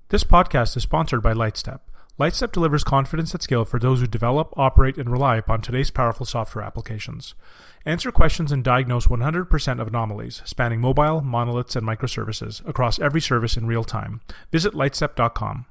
This podcast is sponsored by Lightstep. Lightstep delivers confidence at scale for those who develop, operate, and rely upon today's powerful software applications. Answer questions and diagnose 100% of anomalies, spanning mobile, monoliths, and microservices across every service in real time. Visit lightstep.com.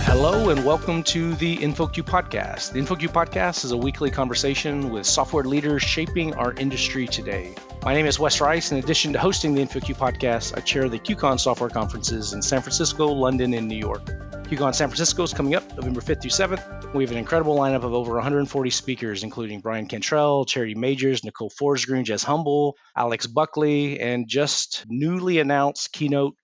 Hello and welcome to the InfoQ podcast. The InfoQ podcast is a weekly conversation with software leaders shaping our industry today. My name is Wes Rice. In addition to hosting the InfoQ podcast, I chair the QCon software conferences in San Francisco, London, and New York. QCon San Francisco is coming up November 5th through 7th. We have an incredible lineup of over 140 speakers, including Brian Cantrell, Charity Majors, Nicole Forsgren, Jez Humble, Alex Buckley, and just newly announced keynote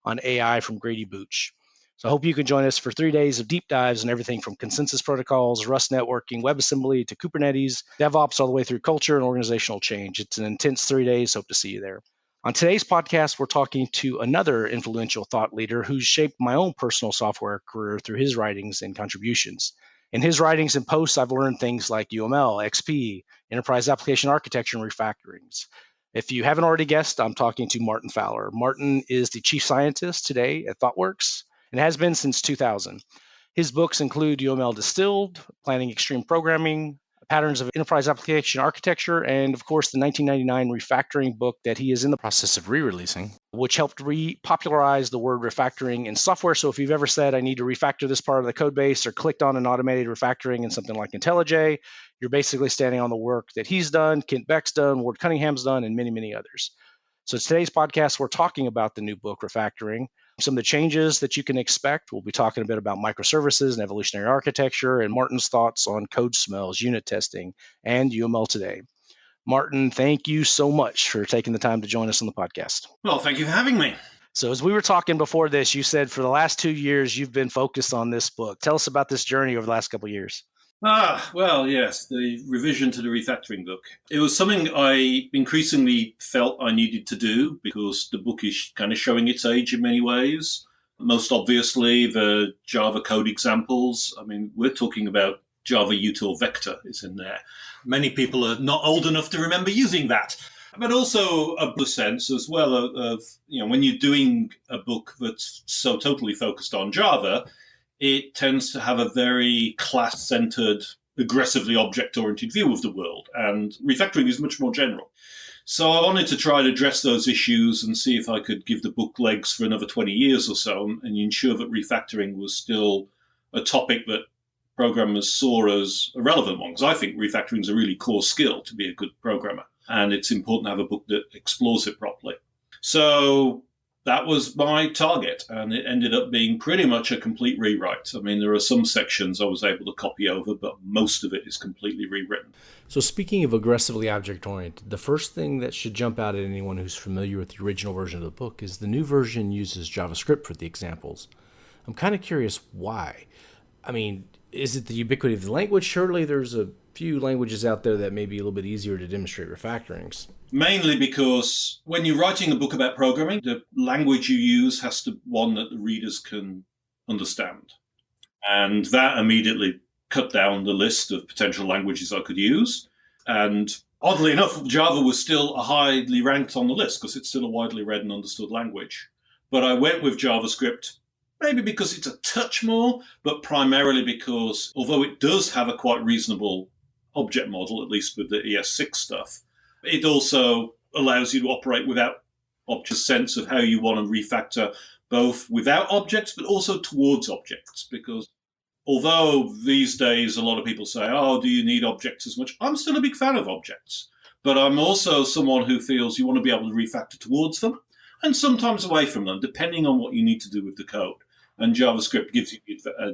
on AI from Grady Booch. So I hope you can join us for 3 days of deep dives on everything from consensus protocols, Rust networking, WebAssembly to Kubernetes, DevOps, all the way through culture and organizational change. It's an intense 3 days. Hope to see you there. On today's podcast, we're talking to another influential thought leader who's shaped my own personal software career through his writings and contributions. In his writings and posts, I've learned things like UML, XP, enterprise application architecture, and refactorings. If you haven't already guessed, I'm talking to Martin Fowler. Martin is the chief scientist today at ThoughtWorks and has been since 2000. His books include UML Distilled, Planning Extreme Programming, Patterns of Enterprise Application Architecture, and of course the 1999 Refactoring book that he is in the process of re-releasing, which helped re-popularize the word refactoring in software. So if you've ever said, I need to refactor this part of the code base, or clicked on an automated refactoring in something like IntelliJ, you're basically standing on the work that he's done, Kent Beck's done, Ward Cunningham's done, and many, many others. So today's podcast, we're talking about the new book, Refactoring, some of the changes that you can expect. We'll be talking a bit about microservices and evolutionary architecture, and Martin's thoughts on code smells, unit testing, and UML today. Martin, thank you so much for taking the time to join us on the podcast. Well, thank you for having me. So as we were talking before this, you said for the last 2 years, you've been focused on this book. Tell us about this journey over the last couple of years. Well, yes, the revision to the refactoring book. It was something I increasingly felt I needed to do because the book is kind of showing its age in many ways. Most obviously, the Java code examples. I mean, we're talking about Java util vector is in there. Many people are not old enough to remember using that. But also a sense as well of, when you're doing a book that's so totally focused on Java, it tends to have a very class-centered, aggressively object-oriented view of the world, and refactoring is much more general. So I wanted to try to address those issues and see if I could give the book legs for another 20 years or so and ensure that refactoring was still a topic that programmers saw as a relevant one, because I think refactoring is a really core skill to be a good programmer, and it's important to have a book that explores it properly. So that was my target, and it ended up being pretty much a complete rewrite. I mean, there are some sections I was able to copy over, but most of it is completely rewritten. So speaking of aggressively object-oriented, the first thing that should jump out at anyone who's familiar with the original version of the book is the new version uses JavaScript for the examples. I'm kind of curious why. I mean, is it the ubiquity of the language? Surely there's a few languages out there that may be a little bit easier to demonstrate refactorings. Mainly because when you're writing a book about programming, the language you use has to be one that the readers can understand. And that immediately cut down the list of potential languages I could use. And oddly enough, Java was still highly ranked on the list because it's still a widely read and understood language. But I went with JavaScript, maybe because it's a touch more, but primarily because although it does have a quite reasonable object model, at least with the ES6 stuff, it also allows you to operate without object sense of how you want to refactor, both without objects, but also towards objects. Because although these days a lot of people say, oh, do you need objects as much? I'm still a big fan of objects. But I'm also someone who feels you want to be able to refactor towards them and sometimes away from them, depending on what you need to do with the code. And JavaScript gives you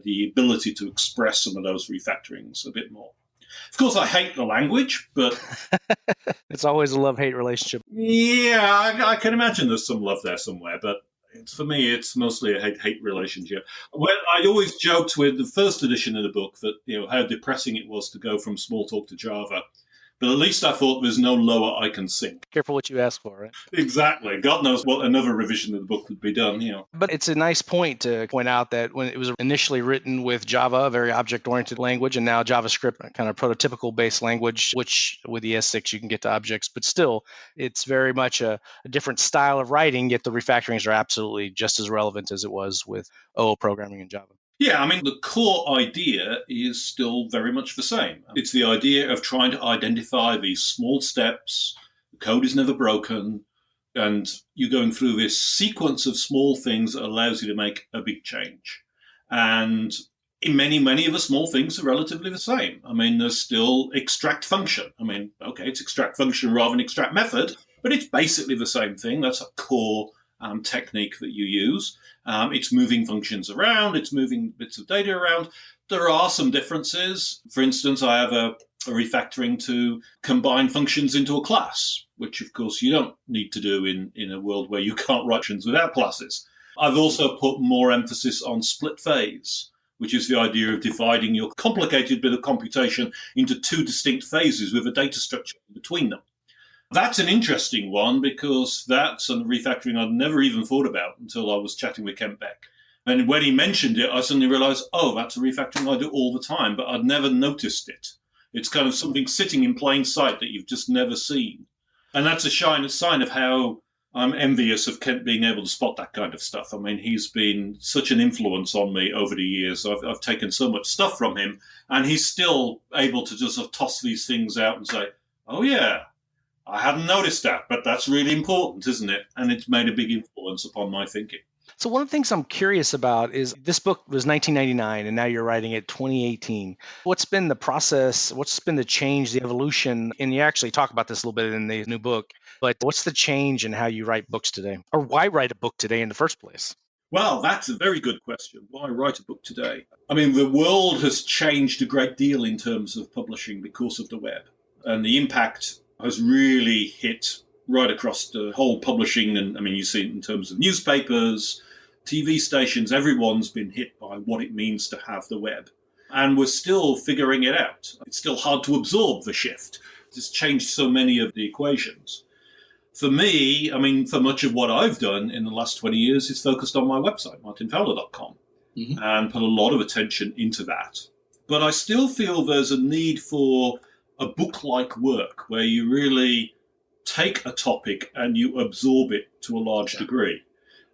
the ability to express some of those refactorings a bit more. Of course, I hate the language, but It's always a love-hate relationship. Yeah, I can imagine there's some love there somewhere, but for me, it's mostly a hate relationship. Well, I always joked with the first edition of the book that how depressing it was to go from Smalltalk to Java, But at least I thought there's no lower I can sink. Careful what you ask for, right? Exactly. God knows what another revision of the book would be done, But it's a nice point to point out that when it was initially written with Java, a very object-oriented language, and now JavaScript, a kind of prototypical-based language, which with the S6 you can get to objects, but still, it's very much a different style of writing, yet the refactorings are absolutely just as relevant as it was with OO programming in Java. Yeah, I mean, the core idea is still very much the same. It's the idea of trying to identify these small steps. The code is never broken. And you're going through this sequence of small things that allows you to make a big change. And in many of the small things are relatively the same. I mean, there's still extract function. I mean, okay, it's extract function rather than extract method, but it's basically the same thing. That's a core technique that you use. It's moving functions around. It's moving bits of data around. There are some differences. For instance, I have a refactoring to combine functions into a class, which, of course, you don't need to do in a world where you can't write functions without classes. I've also put more emphasis on split phase, which is the idea of dividing your complicated bit of computation into two distinct phases with a data structure between them. That's an interesting one because that's a refactoring I'd never even thought about until I was chatting with Kent Beck. And when he mentioned it, I suddenly realized, oh, that's a refactoring I do all the time, but I'd never noticed it. It's kind of something sitting in plain sight that you've just never seen. And that's a sign of how I'm envious of Kent being able to spot that kind of stuff. I mean, he's been such an influence on me over the years. I've taken so much stuff from him, and he's still able to just sort of toss these things out and say, oh, yeah, I hadn't noticed that, but that's really important, isn't it? And it's made a big influence upon my thinking. So one of the things I'm curious about is this book was 1999 and now you're writing it 2018. What's been the process? What's been the change, the evolution? And you actually talk about this a little bit in the new book, but what's the change in how you write books today? Or why write a book today in the first place? Well, that's a very good question. Why write a book today? I mean, the world has changed a great deal in terms of publishing because of the web. And the impact has really hit right across the whole publishing. And I mean, you see it in terms of newspapers, TV stations, everyone's been hit by what it means to have the web. And we're still figuring it out. It's still hard to absorb the shift. It's changed so many of the equations. For me, I mean, for much of what I've done in the last 20 years is focused on my website, martinfowler.com, and put a lot of attention into that. But I still feel there's a need for a book-like work where you really take a topic and you absorb it to a large degree.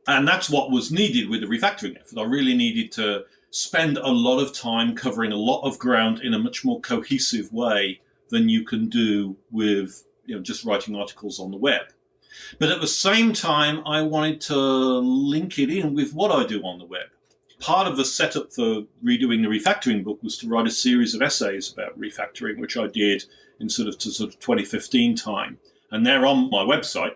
And that's what was needed with the refactoring effort. I really needed to spend a lot of time covering a lot of ground in a much more cohesive way than you can do with just writing articles on the web. But at the same time, I wanted to link it in with what I do on the web. Part of the setup for redoing the refactoring book was to write a series of essays about refactoring, which I did in sort of 2015 time. And they're on my website.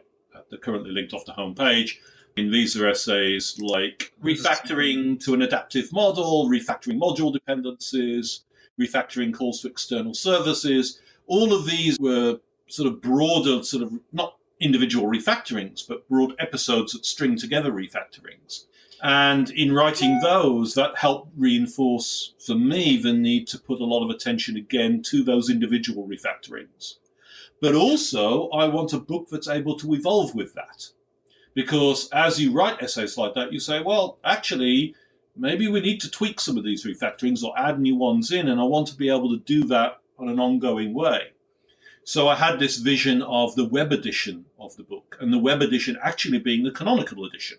They're currently linked off the homepage. And these are essays like refactoring to an adaptive model, refactoring module dependencies, refactoring calls to external services. All of these were sort of broader, sort of not individual refactorings, but broad episodes that string together refactorings. And in writing those, that helped reinforce for me the need to put a lot of attention again to those individual refactorings. But also, I want a book that's able to evolve with that. Because as you write essays like that, you say, well, actually, maybe we need to tweak some of these refactorings or add new ones in, and I want to be able to do that on an ongoing way. So I had this vision of the web edition of the book, and the web edition actually being the canonical edition.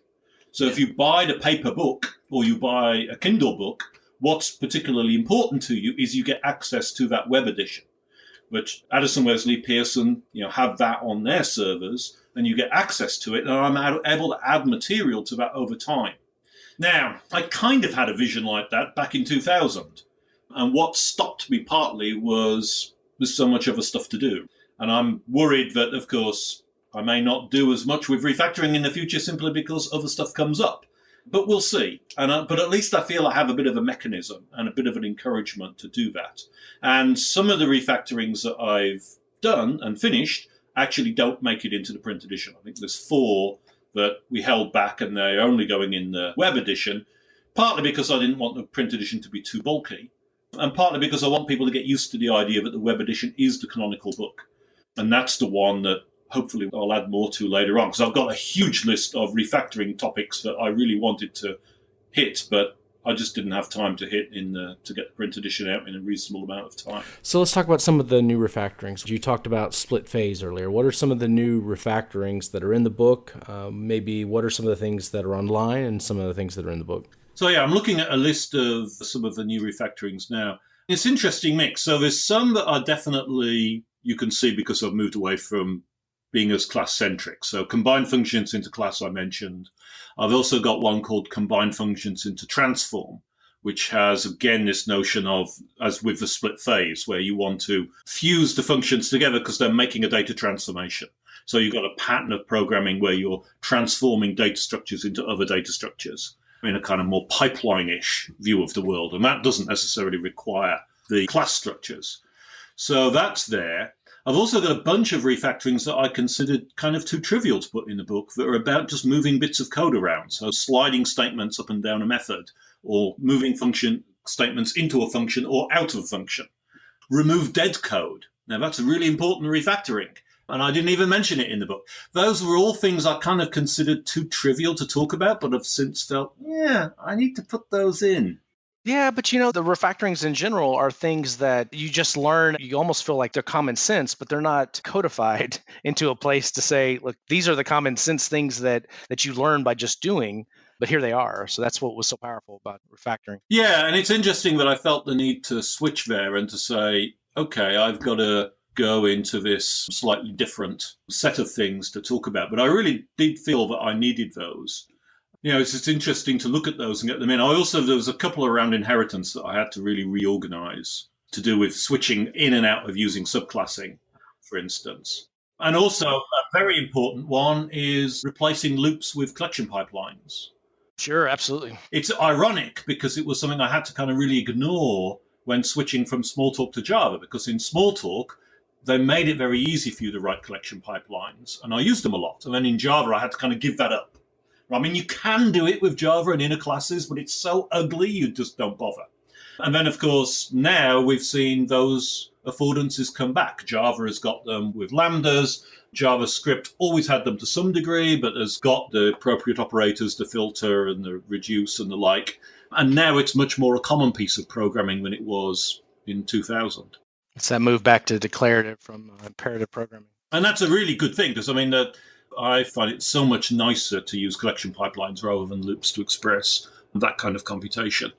So if you buy the paper book or you buy a Kindle book, what's particularly important to you is you get access to that web edition, which Addison, Wesley, Pearson, have that on their servers, and you get access to it, and I'm able to add material to that over time. Now, I kind of had a vision like that back in 2000, and what stopped me partly was there's so much other stuff to do. And I'm worried that, of course, I may not do as much with refactoring in the future simply because other stuff comes up. But we'll see. But at least I feel I have a bit of a mechanism and a bit of an encouragement to do that. And some of the refactorings that I've done and finished actually don't make it into the print edition. I think there's 4 that we held back and they're only going in the web edition, partly because I didn't want the print edition to be too bulky, and partly because I want people to get used to the idea that the web edition is the canonical book. And that's the one that hopefully I'll add more to later on, because I've got a huge list of refactoring topics that I really wanted to hit, but I just didn't have time to to get the print edition out in a reasonable amount of time. So let's talk about some of the new refactorings. You talked about split phase earlier. What are some of the new refactorings that are in the book? Maybe what are some of the things that are online and some of the things that are in the book? So yeah, I'm looking at a list of some of the new refactorings now. It's an interesting mix. So there's some that are definitely, you can see because I've moved away from being as class-centric. So combined functions into class I mentioned. I've also got one called combined functions into transform, which has, again, this notion of, as with the split phase, where you want to fuse the functions together because they're making a data transformation. So you've got a pattern of programming where you're transforming data structures into other data structures in a kind of more pipeline-ish view of the world. And that doesn't necessarily require the class structures. So that's there. I've also got a bunch of refactorings that I considered kind of too trivial to put in the book that are about just moving bits of code around. So sliding statements up and down a method, or moving function statements into a function or out of a function. Remove dead code. Now, that's a really important refactoring, and I didn't even mention it in the book. Those were all things I kind of considered too trivial to talk about, but have since felt, yeah, I need to put those in. Yeah, but the refactorings in general are things that you just learn. You almost feel like they're common sense, but they're not codified into a place to say, look, these are the common sense things that you learn by just doing, but here they are. So that's what was so powerful about refactoring. Yeah, and it's interesting that I felt the need to switch there and to say, okay, I've got to go into this slightly different set of things to talk about. But I really did feel that I needed those. It's just interesting to look at those and get them in. There was a couple around inheritance that I had to really reorganize to do with switching in and out of using subclassing, for instance. And also, a very important one is replacing loops with collection pipelines. Sure, absolutely. It's ironic because it was something I had to kind of really ignore when switching from Smalltalk to Java, because in Smalltalk, they made it very easy for you to write collection pipelines, and I used them a lot. And then in Java, I had to kind of give that up. I mean, you can do it with Java and inner classes, but it's so ugly, you just don't bother. And then, of course, now we've seen those affordances come back. Java has got them with lambdas. JavaScript always had them to some degree, but has got the appropriate operators, the filter and the reduce and the like. And now it's much more a common piece of programming than it was in 2000. It's that move back to declarative from imperative programming. And that's a really good thing, because I find it so much nicer to use collection pipelines rather than loops to express that kind of computation.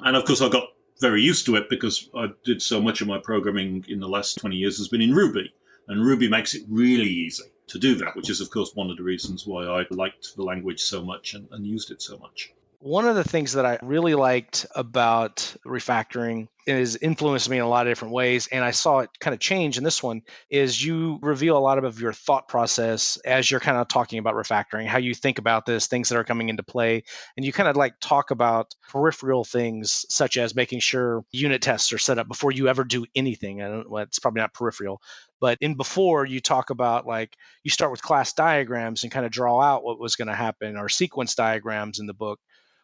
And of course, I got very used to it because I did so much of my programming in the last 20 years has been in Ruby. And Ruby makes it really easy to do that, which is, of course, one of the reasons why I liked the language so much and used it so much. One of the things that I really liked about refactoring is influenced me in a lot of different ways, and I saw it kind of change in this one, is you reveal a lot of your thought process as you're kind of talking about refactoring, how you think about this, things that are coming into play, and you kind of like talk about peripheral things such as making sure unit tests are set up before you ever do anything. It's probably not peripheral, but in before you talk about, like, you start with class diagrams and kind of draw out what was going to happen, or sequence diagrams in the book,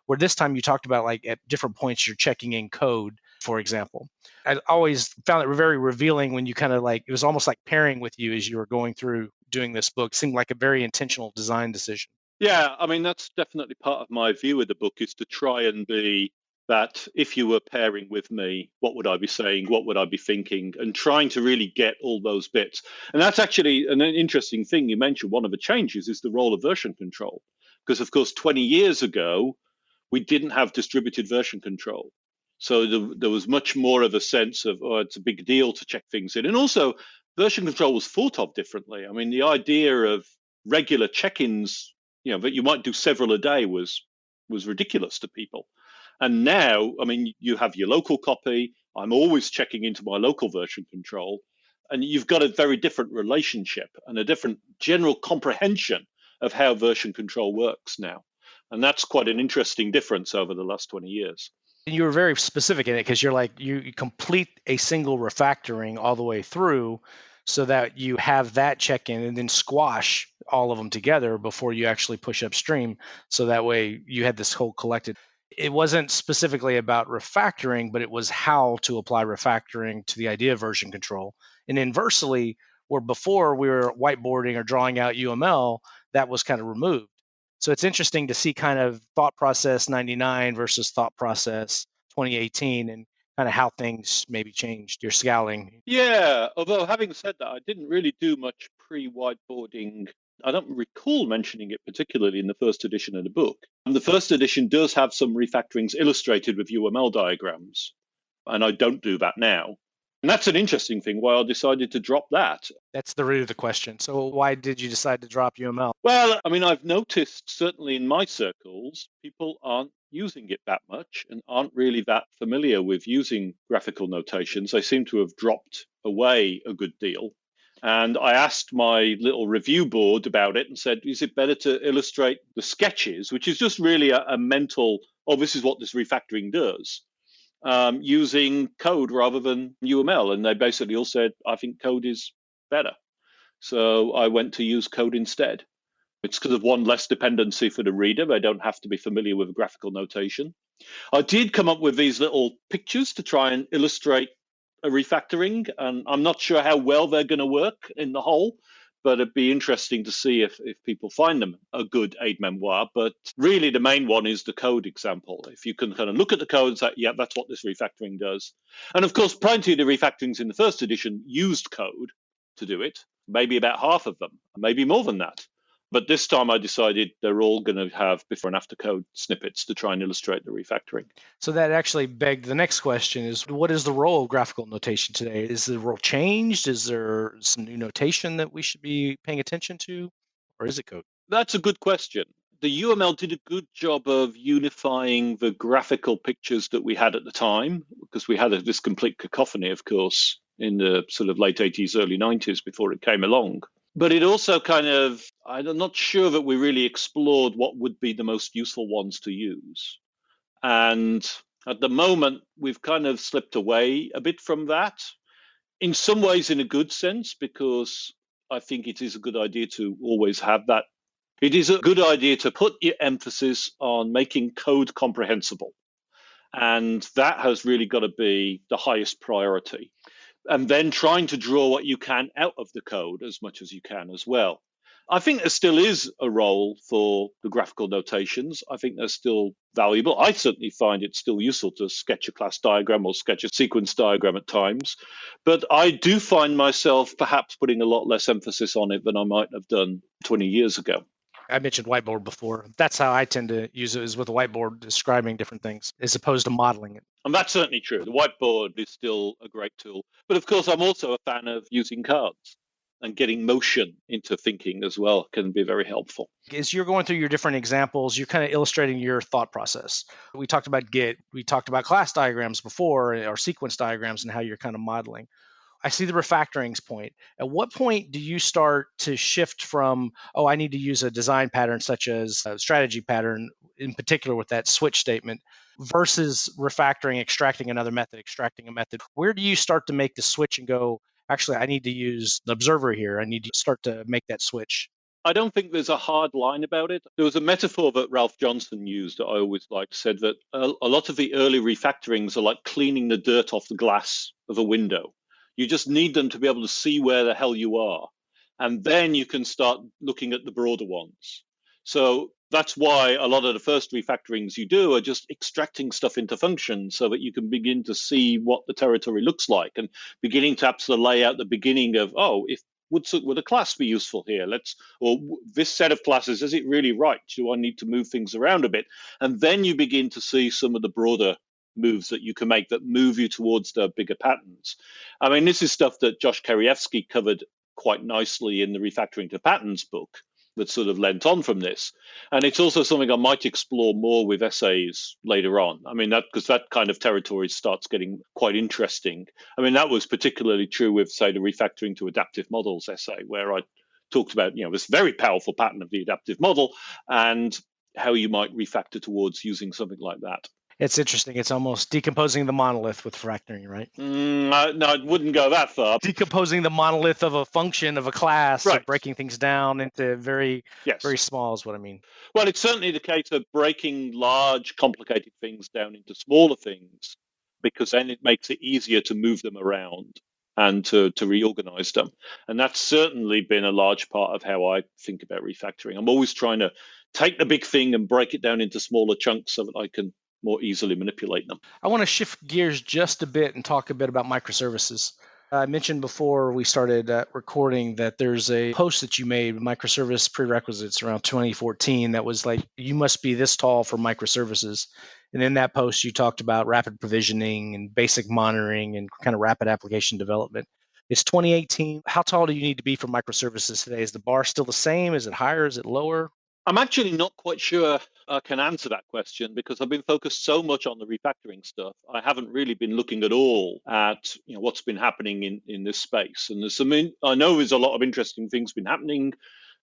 where this time you talked about, like, at different points you're checking in code, for example. I always found it very revealing when you kind of like, it was almost like pairing with you as you were going through doing this book. It seemed like a very intentional design decision. Yeah, I mean, that's definitely part of my view of the book, is to try and be that if you were pairing with me, what would I be saying? What would I be thinking? And trying to really get all those bits. And that's actually an interesting thing you mentioned. One of the changes is the role of version control. Because, of course, 20 years ago, we didn't have distributed version control. So there was much more of a sense of, oh, it's a big deal to check things in. And also, version control was thought of differently. I mean, the idea of regular check-ins, that you might do several a day was ridiculous to people. And now, I mean, you have your local copy. I'm always checking into my local version control. And you've got a very different relationship and a different general comprehension of how version control works now. And that's quite an interesting difference over the last 20 years. And you were very specific in it, because you're like, you complete a single refactoring all the way through so that you have that check-in and then squash all of them together before you actually push upstream. So that way you had this whole collected. It wasn't specifically about refactoring, but it was how to apply refactoring to the idea of version control. And inversely, where before we were whiteboarding or drawing out UML, that was kind of removed. So it's interesting to see kind of thought process 99 versus thought process 2018 and kind of how things maybe changed. You're scowling. Yeah, although having said that, I didn't really do much pre-whiteboarding. I don't recall mentioning it particularly in the first edition of the book. And the first edition does have some refactorings illustrated with UML diagrams, and I don't do that now. And that's an interesting thing, why I decided to drop that. That's the root of the question. So why did you decide to drop UML? Well, I mean, I've noticed certainly in my circles, people aren't using it that much and aren't really that familiar with using graphical notations. They seem to have dropped away a good deal. And I asked my little review board about it and said, is it better to illustrate the sketches, which is just really a mental, oh, this is what this refactoring does, using code rather than UML? And they basically all said, I think code is better. So I went to use code instead. It's because of one less dependency for the reader. They don't have to be familiar with graphical notation. I did come up with these little pictures to try and illustrate a refactoring, and I'm not sure how well they're going to work in the whole, but it'd be interesting to see if people find them a good aide-memoire. But really, the main one is the code example. If you can kind of look at the code and say, yeah, that's what this refactoring does. And of course, plenty of the refactorings in the first edition used code to do it, maybe about half of them, maybe more than that. But this time I decided they're all going to have before and after code snippets to try and illustrate the refactoring. So that actually begged the next question is, what is the role of graphical notation today? Is the role changed? Is there some new notation that we should be paying attention to? Or is it code? That's a good question. The UML did a good job of unifying the graphical pictures that we had at the time, because we had this complete cacophony, of course, in the sort of late 80s, early 90s before it came along. But it also kind of, I'm not sure that we really explored what would be the most useful ones to use. And at the moment, we've kind of slipped away a bit from that. In some ways, in a good sense, because I think it is a good idea to always have that. It is a good idea to put your emphasis on making code comprehensible. And that has really got to be the highest priority. And then trying to draw what you can out of the code as much as you can as well. I think there still is a role for the graphical notations. I think they're still valuable. I certainly find it still useful to sketch a class diagram or sketch a sequence diagram at times. But I do find myself perhaps putting a lot less emphasis on it than I might have done 20 years ago. I mentioned whiteboard before. That's how I tend to use it, is with a whiteboard describing different things as opposed to modeling it. And that's certainly true. The whiteboard is still a great tool. But of course, I'm also a fan of using cards, and getting motion into thinking as well can be very helpful. As you're going through your different examples, you're kind of illustrating your thought process. We talked about Git. We talked about class diagrams before, or sequence diagrams, and how you're kind of modeling. I see the refactorings point. At what point do you start to shift from, oh, I need to use a design pattern such as a strategy pattern, in particular with that switch statement, versus refactoring, extracting another method, extracting a method? Where do you start to make the switch and go, actually, I need to use the observer here. I need to start to make that switch? I don't think there's a hard line about it. There was a metaphor that Ralph Johnson used that I always liked, said that a lot of the early refactorings are like cleaning the dirt off the glass of a window. You just need them to be able to see where the hell you are. And then you can start looking at the broader ones. So that's why a lot of the first refactorings you do are just extracting stuff into function so that you can begin to see what the territory looks like and beginning to perhaps lay out the beginning of, oh, if would a class be useful here? Or this set of classes, is it really right? Do I need to move things around a bit? And then you begin to see some of the broader moves that you can make that move you towards the bigger patterns. I mean, this is stuff that Josh Kerievsky covered quite nicely in the Refactoring to Patterns book that sort of lent on from this. And it's also something I might explore more with essays later on. I mean, because that kind of territory starts getting quite interesting. I mean, that was particularly true with, say, the Refactoring to Adaptive Models essay, where I talked about, this very powerful pattern of the adaptive model and how you might refactor towards using something like that. It's interesting. It's almost decomposing the monolith with refactoring, right? No, I wouldn't go that far. Decomposing the monolith of a function of a class, right. Breaking things down into very small is what I mean. Well, it's certainly the case of breaking large, complicated things down into smaller things, because then it makes it easier to move them around and to reorganize them. And that's certainly been a large part of how I think about refactoring. I'm always trying to take the big thing and break it down into smaller chunks so that I can more easily manipulate them. I want to shift gears just a bit and talk a bit about microservices. I mentioned before we started recording that there's a post that you made, microservice prerequisites, around 2014, that was like, you must be this tall for microservices. And in that post, you talked about rapid provisioning and basic monitoring and kind of rapid application development. It's 2018. How tall do you need to be for microservices today? Is the bar still the same? Is it higher? Is it lower? I'm actually not quite sure I can answer that question because I've been focused so much on the refactoring stuff. I haven't really been looking at all at what's been happening in this space. And I know there's a lot of interesting things been happening,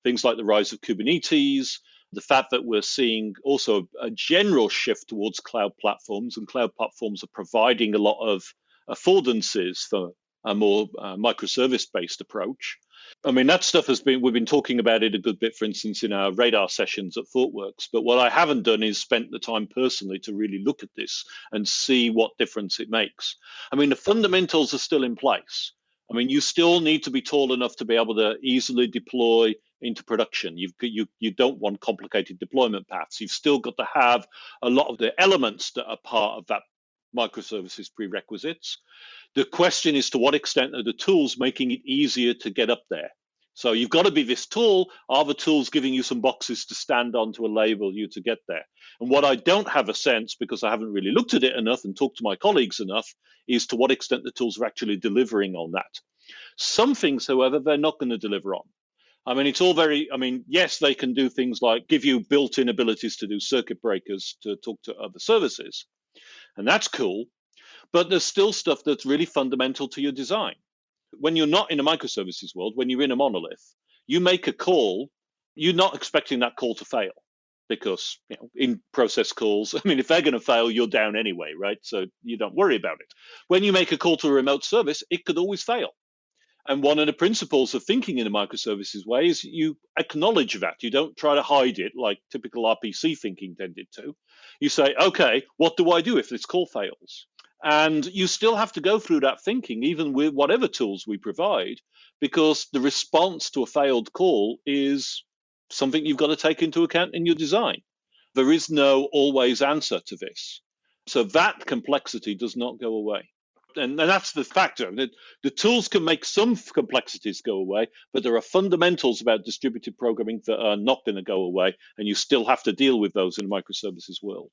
things like the rise of Kubernetes, the fact that we're seeing also a general shift towards cloud platforms, and cloud platforms are providing a lot of affordances for a more microservice-based approach. I mean, that stuff we've been talking about it a good bit, for instance, in our radar sessions at ThoughtWorks. But what I haven't done is spent the time personally to really look at this and see what difference it makes. I mean, the fundamentals are still in place. I mean, you still need to be tall enough to be able to easily deploy into production. You don't want complicated deployment paths. You've still got to have a lot of the elements that are part of that microservices prerequisites. The question is, to what extent are the tools making it easier to get up there? So you've got to be this tool. Are the tools giving you some boxes to stand on to enable you to get there? And what I don't have a sense, because I haven't really looked at it enough and talked to my colleagues enough, is to what extent the tools are actually delivering on that. Some things, however, they're not going to deliver on. I mean, it's all yes, they can do things like give you built-in abilities to do circuit breakers to talk to other services. And that's cool. But there's still stuff that's really fundamental to your design. When you're not in a microservices world, when you're in a monolith, you make a call, you're not expecting that call to fail, because in process calls, I mean, if they're going to fail, you're down anyway, right? So you don't worry about it. When you make a call to a remote service, it could always fail. And one of the principles of thinking in a microservices way is you acknowledge that. You don't try to hide it like typical RPC thinking tended to. You say, okay, what do I do if this call fails? And you still have to go through that thinking, even with whatever tools we provide, because the response to a failed call is something you've got to take into account in your design. There is no always answer to this. So that complexity does not go away. And that's the factor. The tools can make some complexities go away, but there are fundamentals about distributed programming that are not going to go away, and you still have to deal with those in a microservices world.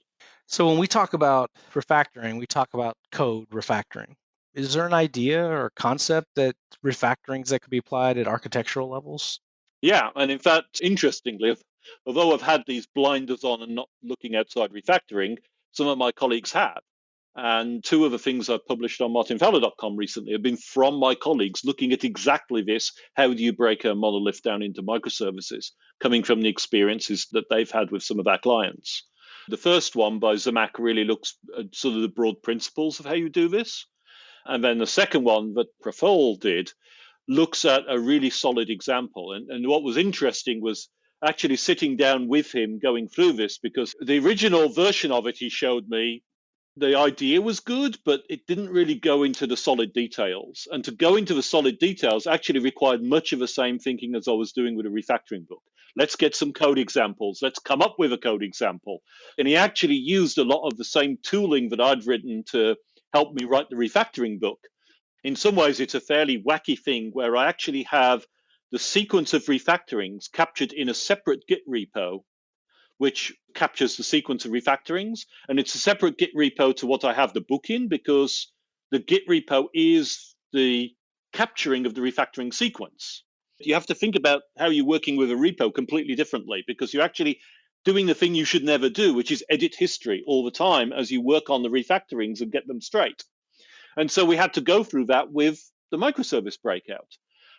So when we talk about refactoring, we talk about code refactoring. Is there an idea or concept that refactorings that could be applied at architectural levels? Yeah, and in fact, interestingly, although I've had these blinders on and not looking outside refactoring, some of my colleagues have. And two of the things I've published on martinfowler.com recently have been from my colleagues looking at exactly this. How do you break a monolith down into microservices, coming from the experiences that they've had with some of our clients? The first one by Zermatt really looks at sort of the broad principles of how you do this. And then the second one that Prafol did looks at a really solid example. And what was interesting was actually sitting down with him going through this, because the original version of it he showed me, the idea was good, but it didn't really go into the solid details. And to go into the solid details actually required much of the same thinking as I was doing with a refactoring book. Let's get some code examples. Let's come up with a code example. And he actually used a lot of the same tooling that I'd written to help me write the refactoring book. In some ways, it's a fairly wacky thing where I actually have the sequence of refactorings captured in a separate Git repo, which captures the sequence of refactorings. And it's a separate Git repo to what I have the book in, because the Git repo is the capturing of the refactoring sequence. You have to think about how you're working with a repo completely differently, because you're actually doing the thing you should never do, which is edit history all the time as you work on the refactorings and get them straight. And so we had to go through that with the microservice breakout.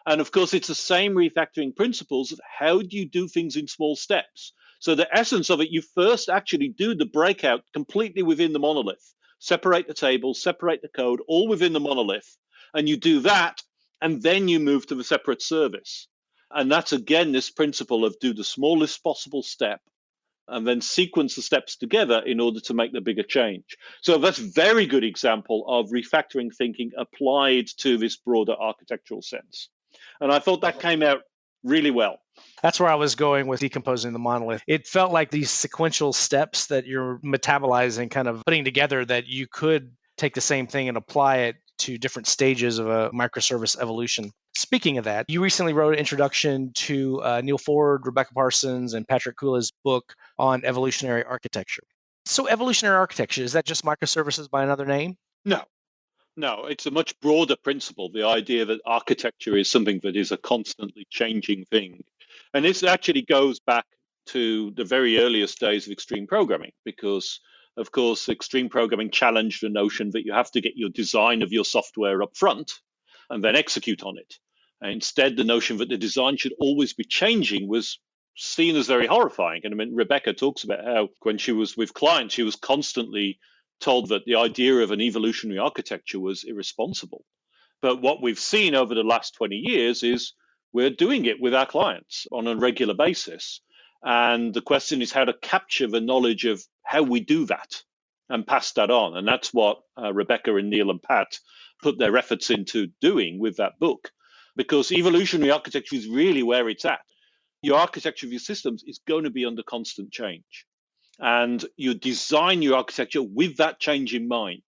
And of course, it's the same refactoring principles of how do you do things in small steps. So the essence of it, you first actually do the breakout completely within the monolith, separate the tables, separate the code, all within the monolith. And you do that, and then you move to the separate service. And that's, again, this principle of do the smallest possible step and then sequence the steps together in order to make the bigger change. So that's a very good example of refactoring thinking applied to this broader architectural sense. And I thought that came out really well. That's where I was going with decomposing the monolith. It felt like these sequential steps that you're metabolizing, kind of putting together, that you could take the same thing and apply it to different stages of a microservice evolution. Speaking of that, you recently wrote an introduction to Neil Ford, Rebecca Parsons, and Patrick Kula's book on evolutionary architecture. So evolutionary architecture, is that just microservices by another name? No, it's a much broader principle, the idea that architecture is something that is a constantly changing thing. And this actually goes back to the very earliest days of extreme programming, because, of course, extreme programming challenged the notion that you have to get your design of your software up front and then execute on it. And instead, the notion that the design should always be changing was seen as very horrifying. And I mean, Rebecca talks about how when she was with clients, she was constantly told that the idea of an evolutionary architecture was irresponsible. But what we've seen over the last 20 years is we're doing it with our clients on a regular basis. And the question is how to capture the knowledge of how we do that and pass that on. And that's what Rebecca and Neil and Pat put their efforts into doing with that book, because evolutionary architecture is really where it's at. Your architecture of your systems is going to be under constant change. And you design your architecture with that change in mind.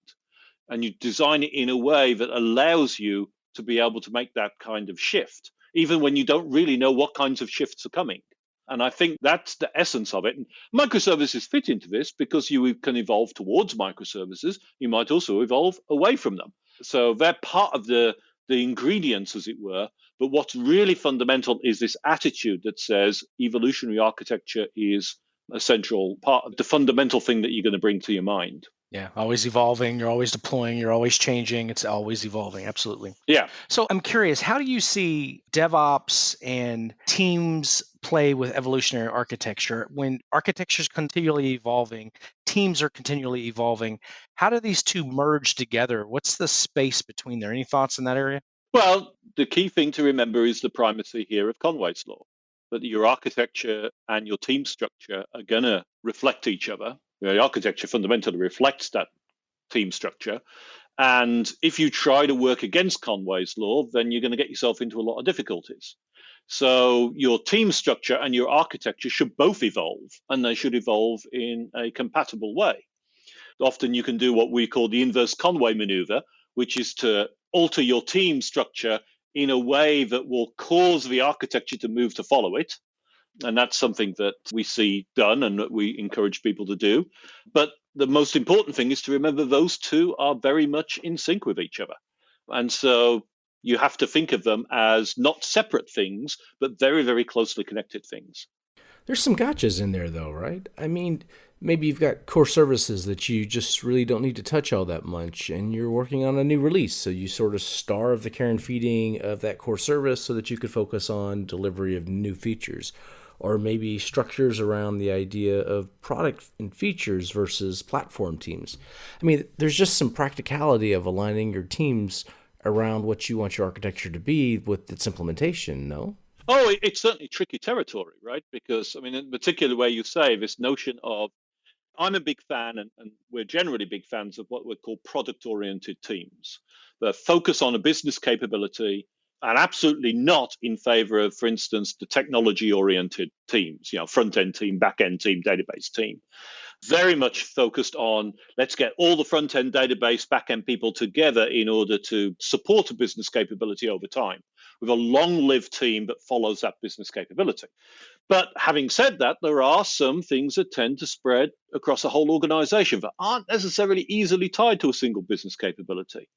And you design it in a way that allows you to be able to make that kind of shift, even when you don't really know what kinds of shifts are coming. And I think that's the essence of it. And microservices fit into this because you can evolve towards microservices. You might also evolve away from them. So they're part of the ingredients, as it were. But what's really fundamental is this attitude that says evolutionary architecture is a central part of the fundamental thing that you're going to bring to your mind. Yeah, always evolving, you're always deploying, you're always changing, it's always evolving. Absolutely. Yeah. So I'm curious, how do you see DevOps and teams play with evolutionary architecture? When architecture is continually evolving, teams are continually evolving, how do these two merge together? What's the space between there? Any thoughts in that area? Well, the key thing to remember is the primacy here of Conway's law, that your architecture and your team structure are going to reflect each other. The architecture fundamentally reflects that team structure. And if you try to work against Conway's law, then you're going to get yourself into a lot of difficulties. So your team structure and your architecture should both evolve, and they should evolve in a compatible way. Often you can do what we call the inverse Conway maneuver, which is to alter your team structure in a way that will cause the architecture to move to follow it. And that's something that we see done and that we encourage people to do. But the most important thing is to remember those two are very much in sync with each other. And so you have to think of them as not separate things, but very, very closely connected things. There's some gotchas in there, though, right? I mean, maybe you've got core services that you just really don't need to touch all that much, and you're working on a new release, so you sort of starve the care and feeding of that core service so that you could focus on delivery of new features. Or maybe structures around the idea of product and features versus platform teams. I mean, there's just some practicality of aligning your teams around what you want your architecture to be with its implementation, no? Oh, it's certainly tricky territory, right? Because, I mean, in particular where you say this notion of, I'm a big fan, and we're generally big fans of what we call product-oriented teams. The focus on a business capability, and absolutely not in favor of, for instance, the technology-oriented teams, front-end team, back-end team, database team. Very much focused on, let's get all the front-end database, back-end people together in order to support a business capability over time, with a long-lived team that follows that business capability. But having said that, there are some things that tend to spread across a whole organization that aren't necessarily easily tied to a single business capability.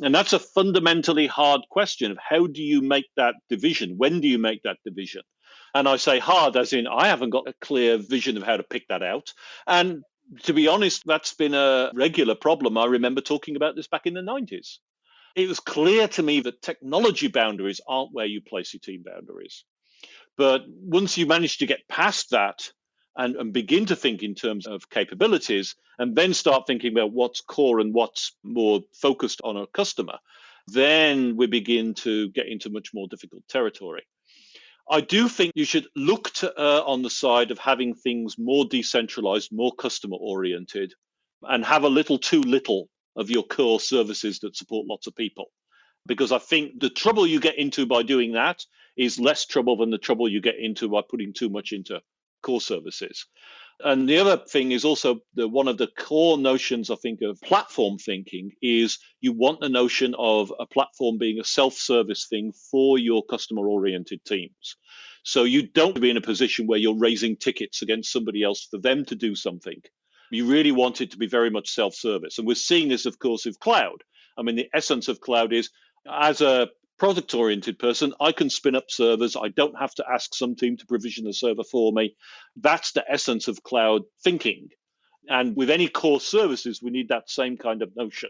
And that's a fundamentally hard question of how do you make that division? When do you make that division? And I say hard as in I haven't got a clear vision of how to pick that out. And to be honest, that's been a regular problem. I remember talking about this back in the 90s. It was clear to me that technology boundaries aren't where you place your team boundaries. But once you manage to get past that and begin to think in terms of capabilities, and then start thinking about what's core and what's more focused on a customer, then we begin to get into much more difficult territory. I do think you should look to err on the side of having things more decentralized, more customer oriented, and have a little too little of your core services that support lots of people. Because I think the trouble you get into by doing that is less trouble than the trouble you get into by putting too much into core services. And the other thing is also one of the core notions, I think, of platform thinking is you want the notion of a platform being a self-service thing for your customer-oriented teams. So you don't be in a position where you're raising tickets against somebody else for them to do something. You really want it to be very much self-service. And we're seeing this, of course, with cloud. I mean, the essence of cloud is, as a product-oriented person, I can spin up servers. I don't have to ask some team to provision a server for me. That's the essence of cloud thinking. And with any core services, we need that same kind of notion,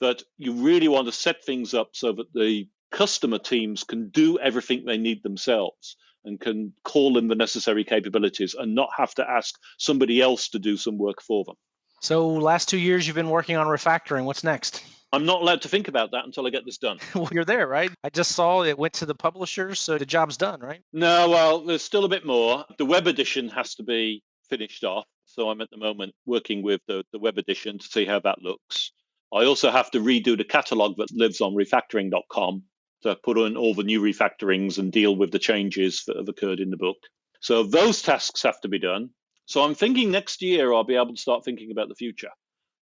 that you really want to set things up so that the customer teams can do everything they need themselves and can call in the necessary capabilities and not have to ask somebody else to do some work for them. So last 2 years, you've been working on refactoring. What's next? I'm not allowed to think about that until I get this done. Well, you're there, right? I just saw it went to the publishers, so the job's done, right? No, well, there's still a bit more. The web edition has to be finished off. So I'm at the moment working with the web edition to see how that looks. I also have to redo the catalog that lives on refactoring.com to put in all the new refactorings and deal with the changes that have occurred in the book. So those tasks have to be done. So I'm thinking next year I'll be able to start thinking about the future.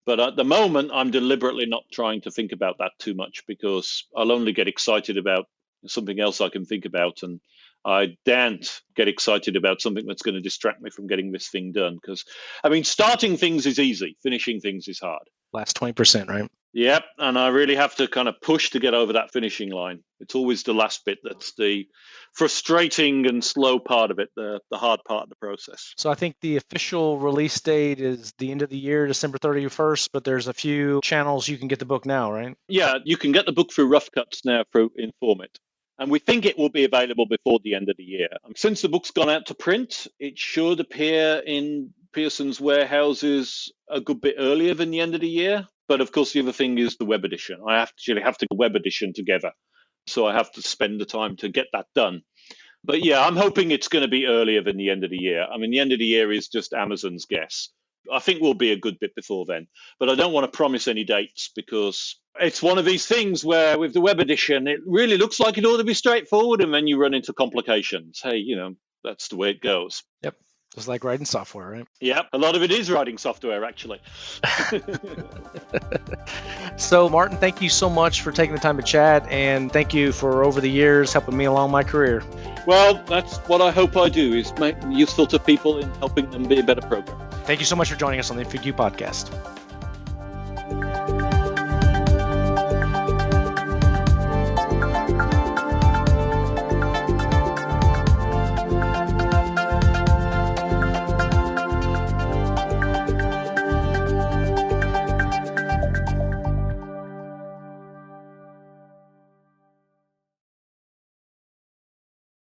But at the moment, I'm deliberately not trying to think about that too much because I'll only get excited about something else I can think about. And I daren't get excited about something that's going to distract me from getting this thing done. Because, I mean, starting things is easy. Finishing things is hard. Last 20%, right? Yep. And I really have to kind of push to get over that finishing line. It's always the last bit that's the frustrating and slow part of it, the hard part of the process. So I think the official release date is the end of the year, December 31st, but there's a few channels you can get the book now, right? Yeah, you can get the book through Rough Cuts now through Informit. And we think it will be available before the end of the year. Since the book's gone out to print, it should appear in Pearson's warehouses a good bit earlier than the end of the year. But of course, the other thing is the web edition. I actually have to get the web edition together. So I have to spend the time to get that done. But yeah, I'm hoping it's going to be earlier than the end of the year. I mean, the end of the year is just Amazon's guess. I think we'll be a good bit before then. But I don't want to promise any dates because it's one of these things where with the web edition, it really looks like it ought to be straightforward. And then you run into complications. Hey, that's the way it goes. Yep. Just like writing software, right? Yeah, a lot of it is writing software, actually. So, Martin, thank you so much for taking the time to chat. And thank you for over the years helping me along my career. Well, that's what I hope I do, is make it useful to people in helping them be a better programmer. Thank you so much for joining us on the InfoQ podcast.